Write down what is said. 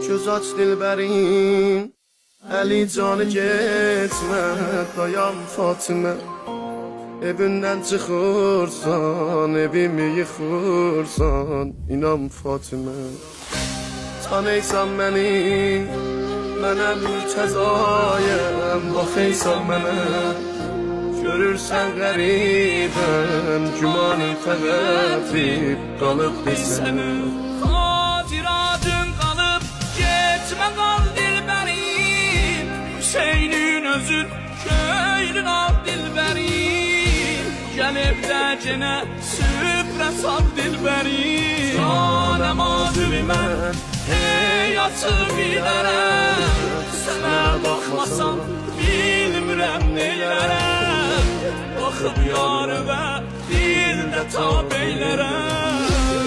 Göz aç dilbərim, əli canı geçmə, dayan Fatimə. Evindən çıxırsan, evimi yıxırsan, inan Fatimə. Tanıysan məni, mənə mürtəzayəm, baxıysan mənə. Görürsən qəribəm, gümanın təqəfib, qalıb desənə. Xatiratın qalıb, getmə qal dilbərim, Hüseynin özün, köylün al dilbərim. Gəl evdəcinə, süfrə sal dilbərim. Canəm adımə, heyatı bilərəm, sənə baxmasam, bilmirəm neylərəm. Baxıb yarıma, dildə tab eylərəm.